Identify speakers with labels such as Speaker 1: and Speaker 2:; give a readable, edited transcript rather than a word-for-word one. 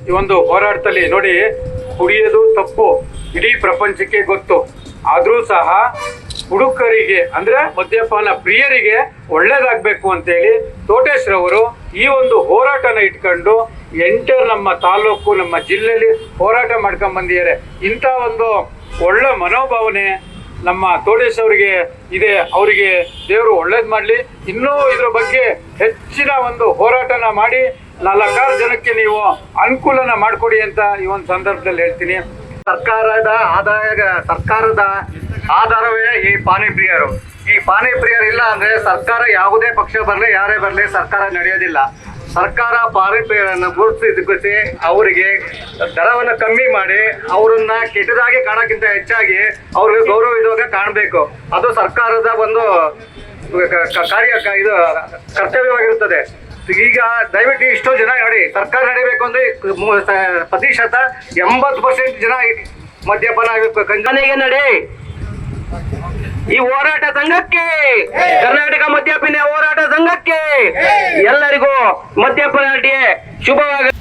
Speaker 1: ಈ ಒಂದು ಹೋರಾಟದಲ್ಲಿ ನೋಡಿ, ಕುಡಿಯೋದು ತಪ್ಪು ಇಡೀ ಪ್ರಪಂಚಕ್ಕೆ ಗೊತ್ತು. ಆದರೂ ಸಹ ಹುಡುಗರಿಗೆ ಅಂದ್ರೆ ಮದ್ಯಪಾನ ಪ್ರಿಯರಿಗೆ ಒಳ್ಳೇದಾಗಬೇಕು ಅಂತೇಳಿ ತೋಟೇಶ್ರವರು ಈ ಒಂದು ಹೋರಾಟನ ಇಟ್ಕೊಂಡು ನಮ್ಮ ತಾಲೂಕು ನಮ್ಮ ಜಿಲ್ಲೆಯಲ್ಲಿ ಹೋರಾಟ ಮಾಡ್ಕೊಂಡು ಬಂದಿದ್ದಾರೆ. ಇಂಥ ಒಂದು ಒಳ್ಳೆ ಮನೋಭಾವನೆ ನಮ್ಮ ತೋಟೇಶ್ ಅವರಿಗೆ ಇದೆ. ಅವರಿಗೆ ದೇವರು ಒಳ್ಳೇದು ಮಾಡಲಿ. ಇನ್ನೂ ಇದ್ರ ಬಗ್ಗೆ ಹೆಚ್ಚಿನ ಒಂದು ಹೋರಾಟನ ಮಾಡಿ 4 ಜನಕ್ಕೆ ನೀವು ಅನುಕೂಲನ ಮಾಡಿಕೊಡಿ ಅಂತ ಈ ಒಂದು ಸಂದರ್ಭದಲ್ಲಿ ಹೇಳ್ತೀನಿ.
Speaker 2: ಸರ್ಕಾರದ ಆಧಾರವೇ ಈ ಪಾನಿಪ್ರಿಯರು. ಈ ಪಾನಿಪ್ರಿಯರು ಇಲ್ಲ ಅಂದ್ರೆ ಸರ್ಕಾರ ಯಾವುದೇ ಪಕ್ಷ ಬರಲಿ ಯಾರೇ ಬರಲಿ ಸರ್ಕಾರ ನಡೆಯೋದಿಲ್ಲ. ಸರ್ಕಾರ ಪಾನಿಪ್ರಿಯರನ್ನು ಗುರುತಿಸಿ ಅವರಿಗೆ ದರವನ್ನು ಕಮ್ಮಿ ಮಾಡಿ ಅವರನ್ನ ಕೆಟ್ಟದಾಗಿ ಕಾಣೋಕ್ಕಿಂತ ಹೆಚ್ಚಾಗಿ ಅವ್ರಿಗೆ ಗೌರವಿಸುವಾಗ ಕಾಣಬೇಕು. ಅದು ಸರ್ಕಾರದ ಒಂದು ಇದು ಕರ್ತವ್ಯವಾಗಿರುತ್ತದೆ. ಈಗ ದಯವಿಟ್ಟು ಇಷ್ಟೋ ಜನ ನೋಡಿ, ಸರ್ಕಾರ ನಡೀಬೇಕು ಅಂದ್ರೆ ಪ್ರತಿಶತ 80% ಜನ ಮದ್ಯಪಾನ ಕಂಜನಿಗೆ ನಡೆ. ಈ ಹೋರಾಟ ಸಂಘಕ್ಕೆ, ಕರ್ನಾಟಕ ಮದ್ಯಪಾನ ಹೋರಾಟ ಸಂಘಕ್ಕೆ ಎಲ್ಲರಿಗೂ ಮದ್ಯಪಾನ ಶುಭವಾಗಲಿ.